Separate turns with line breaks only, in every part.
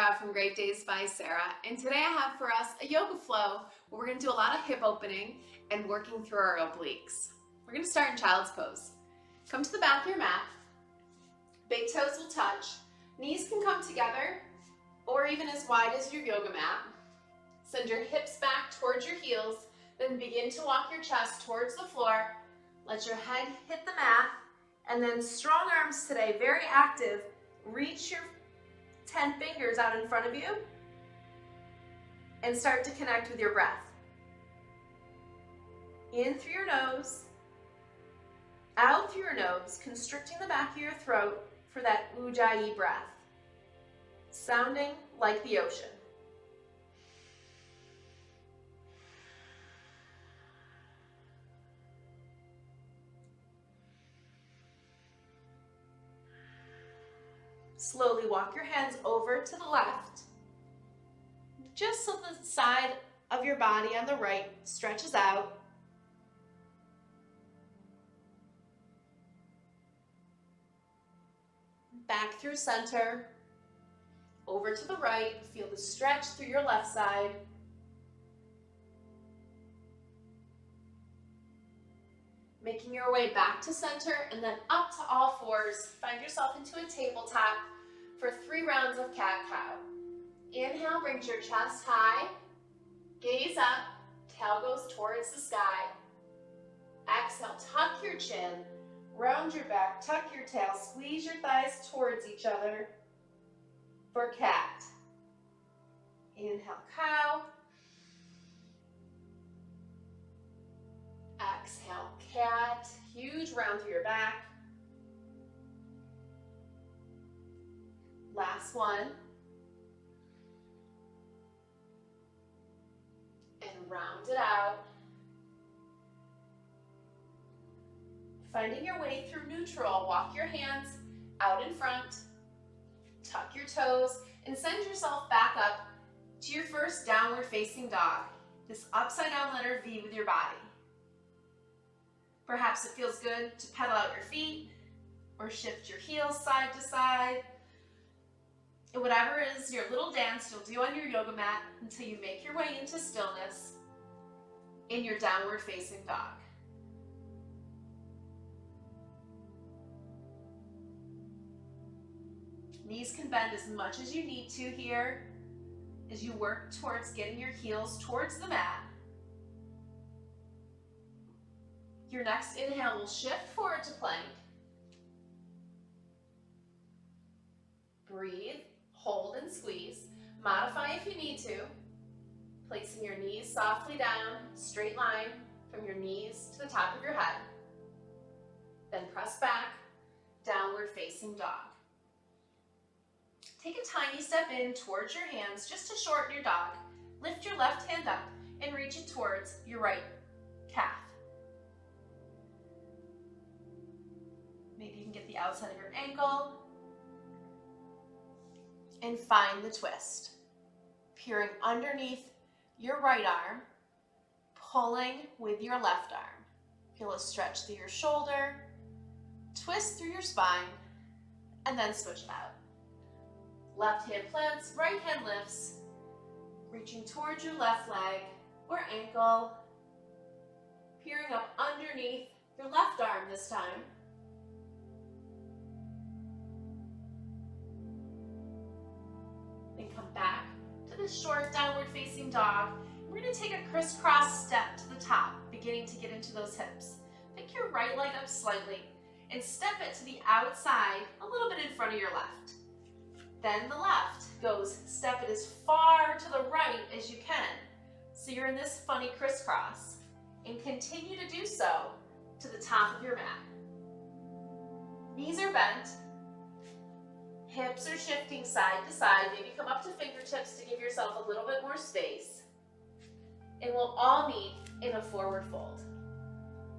Sarah from Great Days by Sarah, and today I have for us a yoga flow where we're going to do a lot of hip opening and working through our obliques. We're going to start in child's pose. Come to the back of your mat, big toes will touch, knees can come together or even as wide as your yoga mat. Send your hips back towards your heels, then begin to walk your chest towards the floor. Let your head hit the mat, and then strong arms today, very active. Reach your 10 fingers out in front of you and start to connect with your breath. In through your nose, out through your nose, constricting the back of your throat for that ujjayi breath, sounding like the ocean. Slowly walk your hands over to the left, just so the side of your body on the right stretches out. Back through center, over to the right, feel the stretch through your left side. Making your way back to center and then up to all fours. Find yourself into a tabletop for 3 rounds of cat-cow. Inhale, brings your chest high. Gaze up, tail goes towards the sky. Exhale, tuck your chin, round your back, tuck your tail, squeeze your thighs towards each other for cat. Inhale, cow. Exhale, cat. Huge round through your back. Last one. And round it out. Finding your way through neutral, walk your hands out in front, tuck your toes, and send yourself back up to your first downward facing dog. This upside down letter V with your body. Perhaps it feels good to pedal out your feet or shift your heels side to side. And whatever is your little dance you'll do on your yoga mat until you make your way into stillness in your downward facing dog. Knees can bend as much as you need to here as you work towards getting your heels towards the mat. Your next inhale will shift forward to plank. Breathe, hold and squeeze. Modify if you need to. Placing your knees softly down, straight line from your knees to the top of your head. Then press back, downward facing dog. Take a tiny step in towards your hands just to shorten your dog. Lift your left hand up and reach it towards your right calf. Maybe you can get the outside of your ankle and find the twist. Peering underneath your right arm, pulling with your left arm. Feel a stretch through your shoulder, twist through your spine, and then switch it out. Left hand plants, right hand lifts, reaching towards your left leg or ankle, peering up underneath your left arm this time. Then come back to the short downward facing dog. We're going to take a crisscross step to the top, beginning to get into those hips. Pick your right leg up slightly and step it to the outside, a little bit in front of your left. Then the left goes, step it as far to the right as you can. So you're in this funny crisscross. And continue to do so to the top of your mat. Knees are bent. Hips are shifting side to side. Maybe come up to fingertips to give yourself a little bit more space. And we'll all meet in a forward fold.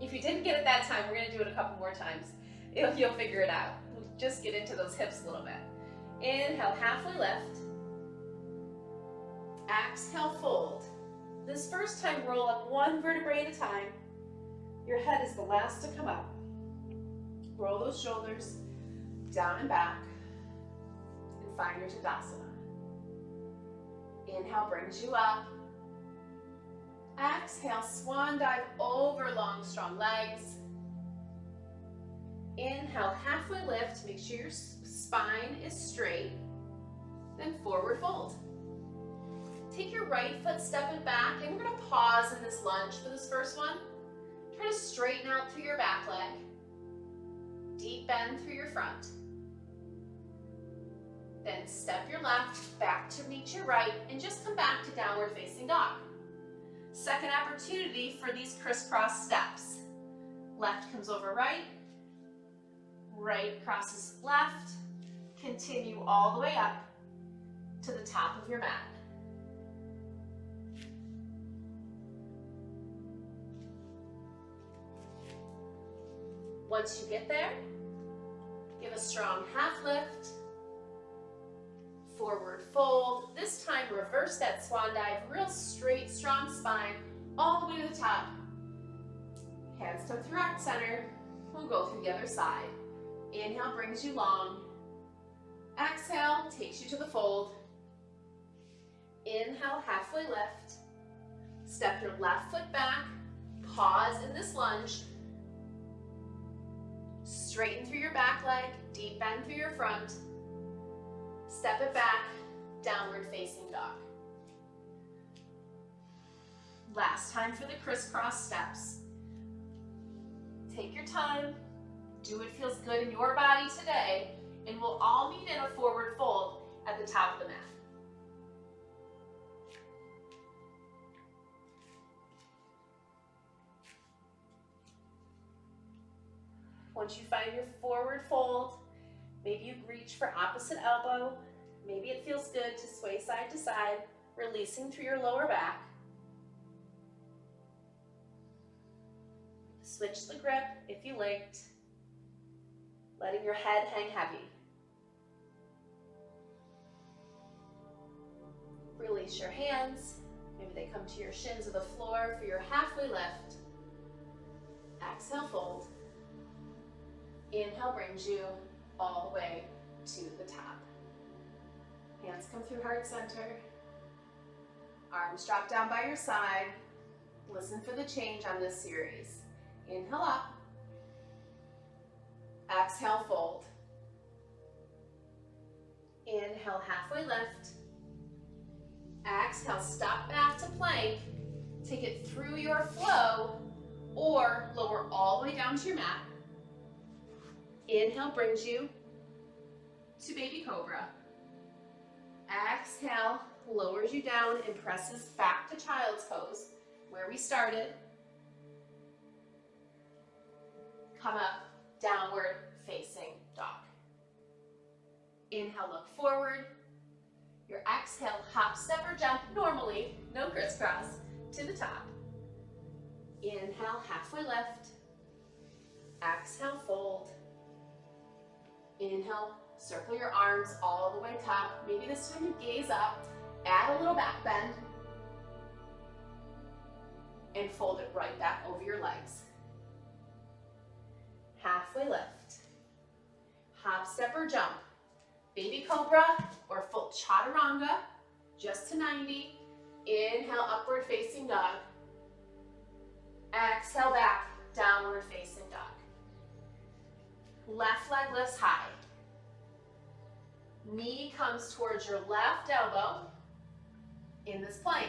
If you didn't get it that time, we're going to do it a couple more times. You'll figure it out. We'll just get into those hips a little bit. Inhale, halfway lift. Exhale, fold. This first time, roll up one vertebrae at a time. Your head is the last to come up. Roll those shoulders down and back and find your Tadasana. Inhale brings you up. Exhale, swan dive over long, strong legs. Inhale, halfway lift. Make sure your spine is straight. Then forward fold. Take your right foot, step it back, and we're going to pause in this lunge for this first one. Try to straighten out through your back leg. Deep bend through your front. Then step your left back to meet your right and just come back to downward facing dog. Second opportunity for these crisscross steps. Left comes over right. Right crosses left. Continue all the way up to the top of your mat. Once you get there, give a strong half lift, forward fold. This time reverse that swan dive, real straight, strong spine, all the way to the top. Hands come through heart center. We'll go through the other side. Inhale brings you long. Exhale takes you to the fold. Inhale, halfway lift. Step your left foot back. Pause in this lunge. Straighten through your back leg, deep bend through your front. Step it back, downward facing dog. Last time for the crisscross steps. Take your time, do what feels good in your body today, and we'll all meet in a forward fold at the top of the mat. Once you find your forward fold, maybe you reach for opposite elbow. Maybe it feels good to sway side to side, releasing through your lower back. Switch the grip if you linked, letting your head hang heavy. Release your hands. Maybe they come to your shins or the floor for your halfway lift. Exhale, fold. Inhale brings you all the way to the top. Hands come through heart center. Arms drop down by your side. Listen for the change on this series. Inhale up. Exhale, fold. Inhale, halfway lift. Exhale, stop back to plank. Take it through your flow or lower all the way down to your mat. Inhale brings you to baby cobra. Exhale lowers you down and presses back to child's pose, where we started. Come up, downward facing dog. Inhale, look forward. Your exhale, hop, step, or jump normally, no crisscross, to the top. Inhale, halfway lift. Exhale, fold. Inhale, circle your arms all the way top. Maybe this time you gaze up, add a little back bend, and fold it right back over your legs. Halfway lift. Hop, step, or jump. Baby cobra or full chaturanga, just to 90. Inhale, upward facing dog. Exhale back, downward facing dog. Left leg lifts high. Knee comes towards your left elbow in this plank.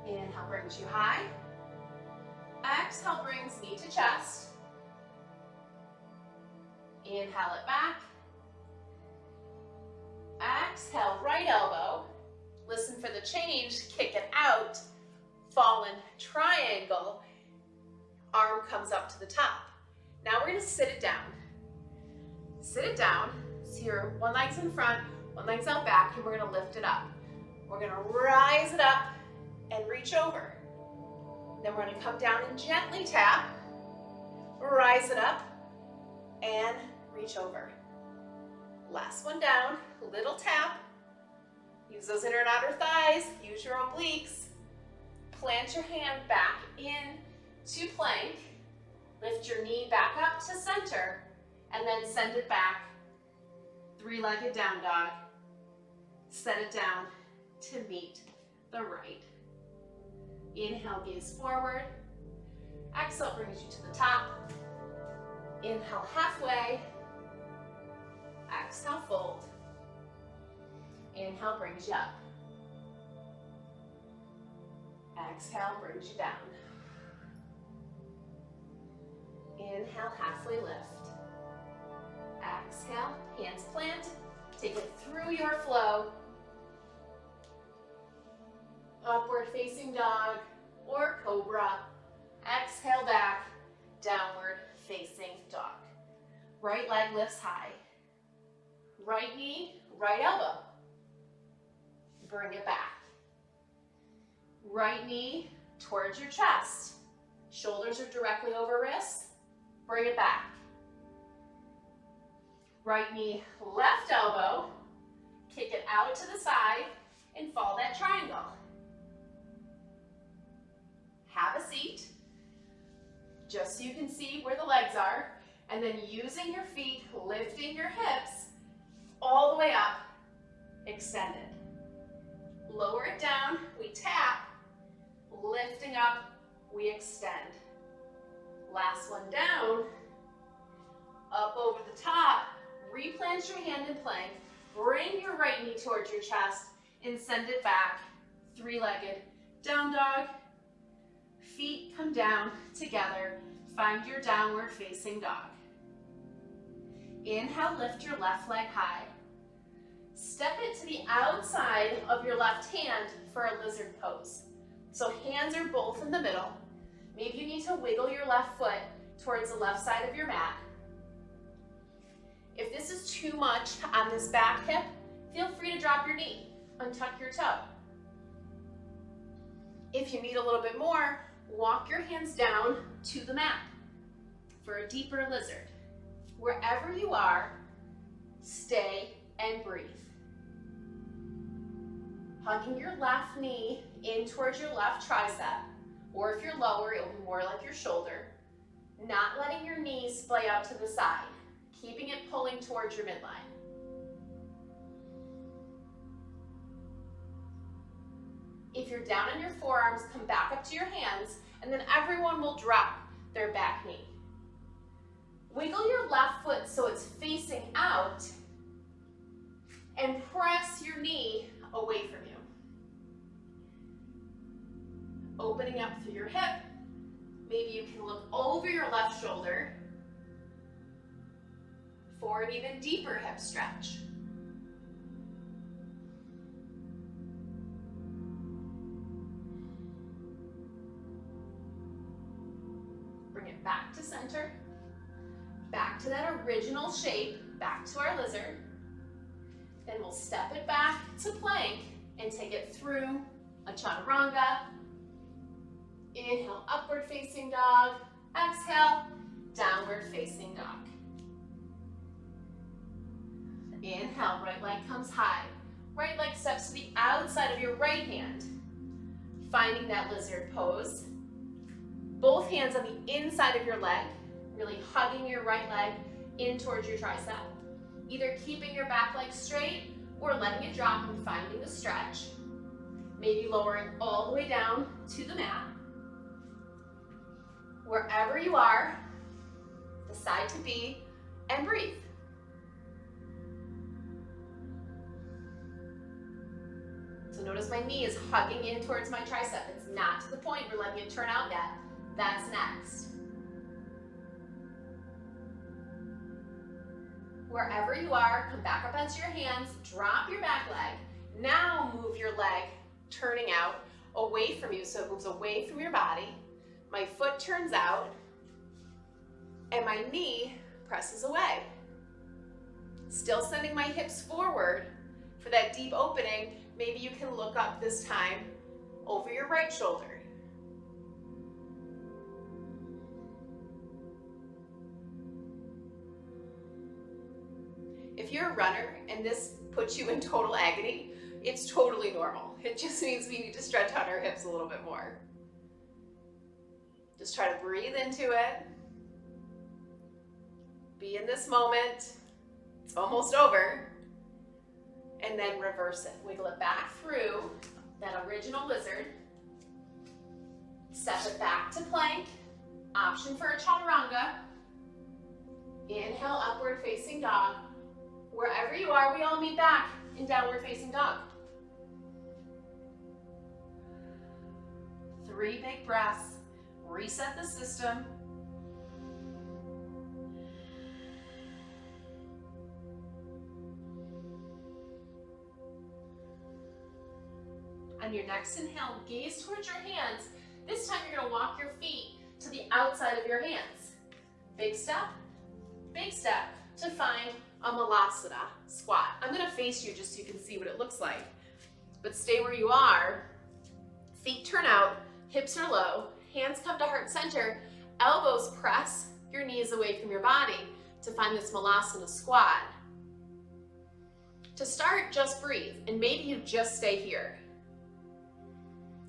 Inhale brings you high. Exhale brings knee to chest. Inhale it back. Exhale, right elbow. Listen for the change, kick it out. Fallen triangle. Arm comes up to the top. Now we're gonna sit it down. Sit it down. So your one leg's in front, one leg's out back, and we're gonna lift it up. We're gonna rise it up and reach over. Then we're gonna come down and gently tap, rise it up, and reach over. Last one down, little tap. Use those inner and outer thighs, use your obliques. Plant your hand back in to plank. Lift your knee back up to center, and then send it back. Three-legged down dog. Set it down, to meet the right. Inhale, gaze forward. Exhale brings you to the top. Inhale, halfway. Exhale, fold. Inhale brings you up. Exhale brings you down. Inhale, halfway lift. Exhale, hands plant. Take it through your flow. Upward facing dog or cobra. Exhale back, downward facing dog. Right leg lifts high. Right knee, right elbow. Bring it back. Right knee towards your chest. Shoulders are directly over wrists. Bring it back. Right knee, left elbow. Kick it out to the side and follow that triangle. Have a seat, just so you can see where the legs are, and then using your feet, lifting your hips all the way up, extended. Lower it down, we tap, lifting up, we extend. Last one down, up over the top, replant your hand in plank, bring your right knee towards your chest, and send it back, three-legged down dog. Feet come down together, find your downward facing dog. Inhale, lift your left leg high. Step it to the outside of your left hand for a lizard pose. So hands are both in the middle. Maybe you need to wiggle your left foot towards the left side of your mat. If this is too much on this back hip, feel free to drop your knee, untuck your toe. If you need a little bit more, walk your hands down to the mat for a deeper lizard. Wherever you are, stay and breathe. Hugging your left knee in towards your left tricep, or if you're lower, it'll be more like your shoulder. Not letting your knees splay out to the side, keeping it pulling towards your midline. If you're down on your forearms, come back up to your hands, and then everyone will drop their back knee. Wiggle your left foot so it's facing out, and press your knee away from you. Opening up through your hip. Maybe you can look over your left shoulder for an even deeper hip stretch. Bring it back to center, back to that original shape, back to our lizard. Then we'll step it back to plank and take it through a chaturanga. Inhale, upward facing dog. Exhale, downward facing dog. Inhale, right leg comes high. Right leg steps to the outside of your right hand. Finding that lizard pose. Both hands on the inside of your leg, really hugging your right leg in towards your tricep. Either keeping your back leg straight or letting it drop and finding the stretch. Maybe lowering all the way down to the mat. Wherever you are, decide to be and breathe. So notice my knee is hugging in towards my tricep. It's not to the point we're letting it turn out yet. That's next. Wherever you are, come back up onto your hands, drop your back leg. Now move your leg turning out away from you, so it moves away from your body. My foot turns out, and my knee presses away. Still sending my hips forward for that deep opening. Maybe you can look up this time over your right shoulder. If you're a runner and this puts you in total agony, it's totally normal. It just means we need to stretch out our hips a little bit more. Just try to breathe into it. Be in this moment. It's almost over. and then reverse it. Wiggle it back through that original lizard. Step it back to plank. Option for a chaturanga. Inhale, upward facing dog. Wherever you are, we all meet back in downward facing dog. 3 big breaths. Reset the system. On your next inhale, gaze towards your hands. This time you're gonna walk your feet to the outside of your hands. Big step to find a malasana squat. I'm gonna face you just so you can see what it looks like. But stay where you are. Feet turn out, hips are low, hands come to heart center, elbows press your knees away from your body to find this malasana squat. To start, just breathe, and maybe you just stay here.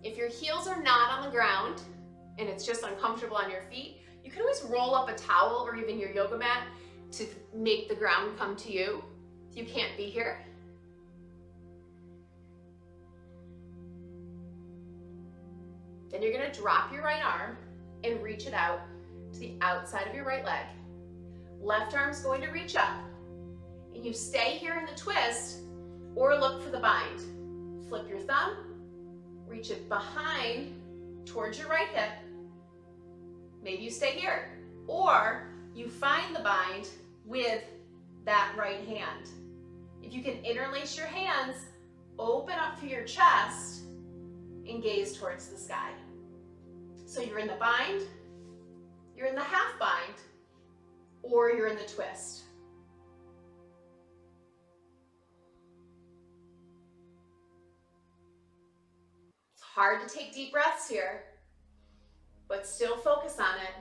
If your heels are not on the ground and it's just uncomfortable on your feet, you can always roll up a towel or even your yoga mat to make the ground come to you if you can't be here. Then you're gonna drop your right arm and reach it out to the outside of your right leg. Left arm's going to reach up, and you stay here in the twist or look for the bind. Flip your thumb, reach it behind towards your right hip. Maybe you stay here, or you find the bind with that right hand. If you can interlace your hands, open up through your chest and gaze towards the sky. So you're in the bind, you're in the half bind, or you're in the twist. It's hard to take deep breaths here, but still focus on it.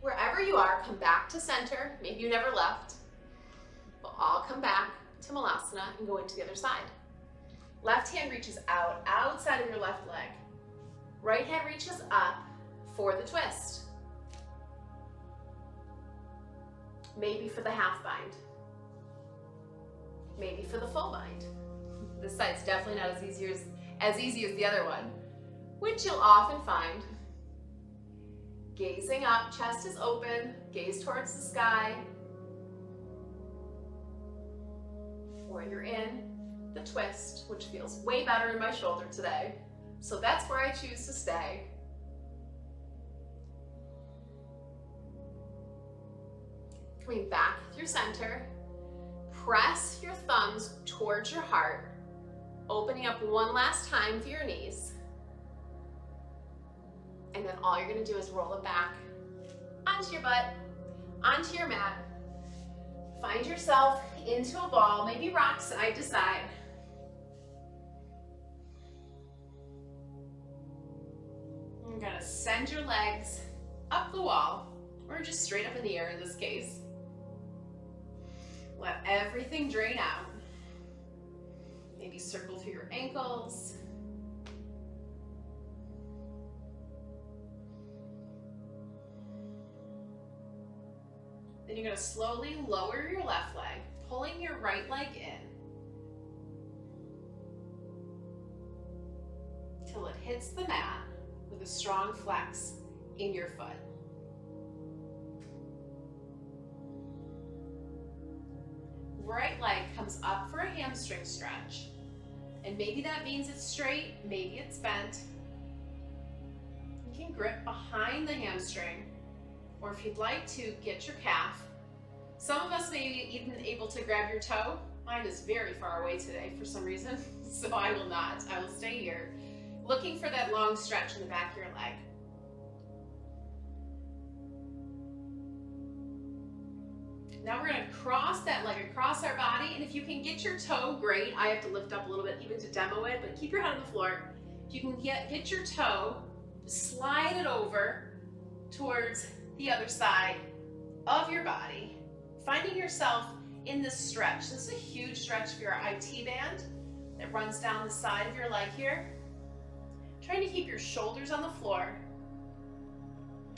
Wherever you are, come back to center. Maybe you never left. We'll all come back to Malasana and go into the other side. Left hand reaches out, outside of your left leg. Right hand reaches up for the twist. Maybe for the half bind. Maybe for the full bind. This side's definitely not as easy as the other one, which you'll often find. Gazing up, chest is open, gaze towards the sky. Or you're in the twist, which feels way better in my shoulder today. So that's where I choose to stay. Coming back through center, press your thumbs towards your heart, opening up one last time through your knees. And then all you're gonna do is roll it back onto your butt, onto your mat. Find yourself into a ball, maybe rock side to side. You're gonna send your legs up the wall, or just straight up in the air in this case. Let everything drain out. Maybe circle through your ankles. Then you're going to slowly lower your left leg, pulling your right leg in till it hits the mat with a strong flex in your foot. Right leg comes up for a hamstring stretch. And maybe that means it's straight, maybe it's bent. You can grip behind the hamstring, or if you'd like to, get your calf. Some of us may be even able to grab your toe. Mine is very far away today for some reason, so I will not. I will stay here, looking for that long stretch in the back of your leg. Now we're gonna cross that leg across our body, and if you can get your toe, great. I have to lift up a little bit even to demo it, but keep your head on the floor. If you can get your toe, slide it over towards the other side of your body, finding yourself in this stretch. This is a huge stretch for your IT band that runs down the side of your leg here. Trying to keep your shoulders on the floor.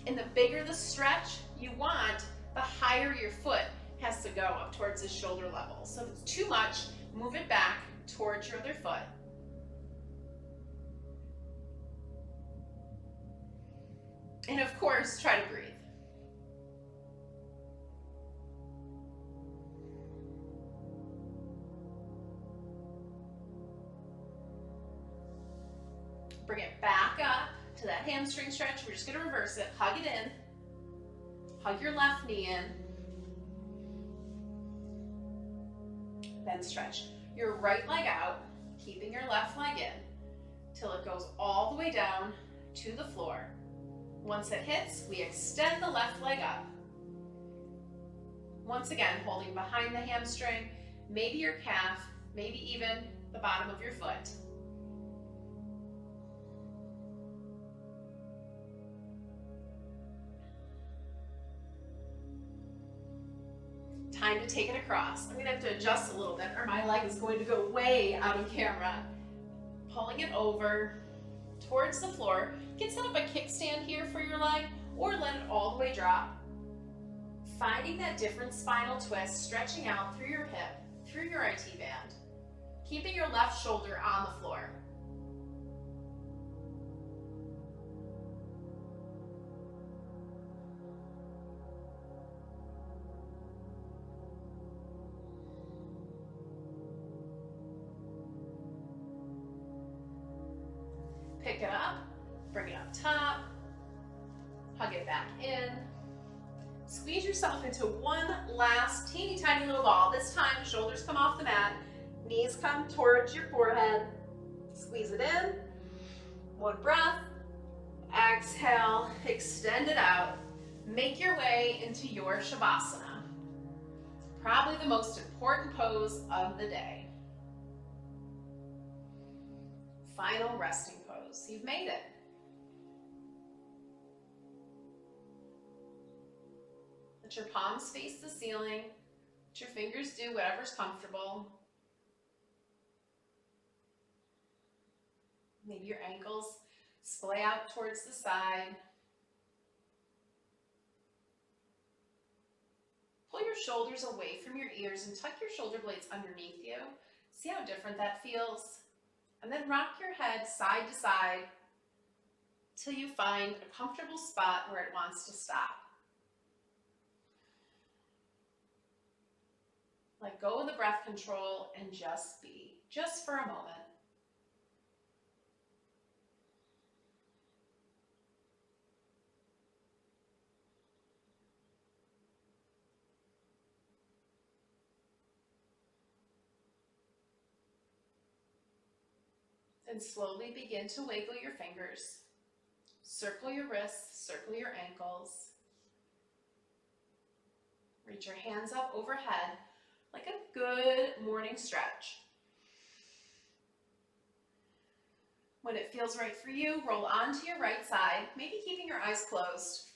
And the bigger the stretch you want, the higher your foot has to go up towards his shoulder level. So if it's too much, move it back towards your other foot. And of course, try to breathe. Bring it back up to that hamstring stretch. We're just going to reverse it. Hug it in. Hug your left knee in. Then stretch your right leg out, keeping your left leg in till it goes all the way down to the floor. Once it hits, we extend the left leg up. Once again, holding behind the hamstring, maybe your calf, maybe even the bottom of your foot. Time to take it across. I'm going to have to adjust a little bit or my leg is going to go way out of camera. Pulling it over towards the floor. You can set up a kickstand here for your leg or let it all the way drop. Finding that different spinal twist, stretching out through your hip, through your IT band. Keeping your left shoulder on the floor. Pick it up, bring it up top, hug it back in. Squeeze yourself into one last teeny tiny little ball. This time, shoulders come off the mat, knees come towards your forehead. Squeeze it in. One breath. Exhale, extend it out. Make your way into your Shavasana. Probably the most important pose of the day. Final resting pose. You've made it. Let your palms face the ceiling. Let your fingers do whatever's comfortable. Maybe your ankles splay out towards the side. Pull your shoulders away from your ears and tuck your shoulder blades underneath you. See how different that feels? And then rock your head side to side till you find a comfortable spot where it wants to stop. Let go of the breath control and just be, just for a moment. Then slowly begin to wiggle your fingers. Circle your wrists, circle your ankles. Reach your hands up overhead like a good morning stretch. When it feels right for you, roll onto your right side, maybe keeping your eyes closed.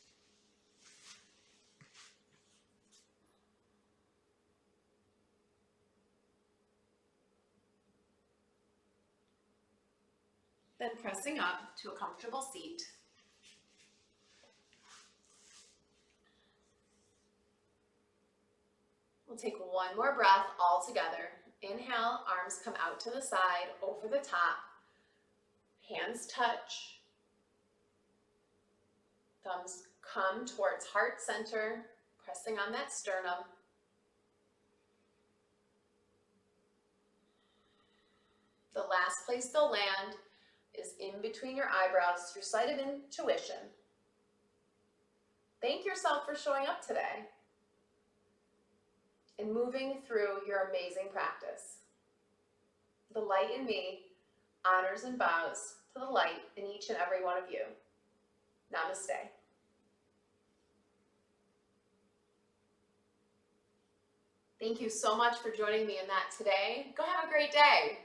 Then pressing up to a comfortable seat. We'll take one more breath all together. Inhale, arms come out to the side, over the top. Hands touch. Thumbs come towards heart center, pressing on that sternum. The last place they'll land is in between your eyebrows, your sight of intuition. Thank yourself for showing up today and moving through your amazing practice. The light in me honors and bows to the light in each and every one of you. Namaste. Thank you so much for joining me in that today. Go have a great day.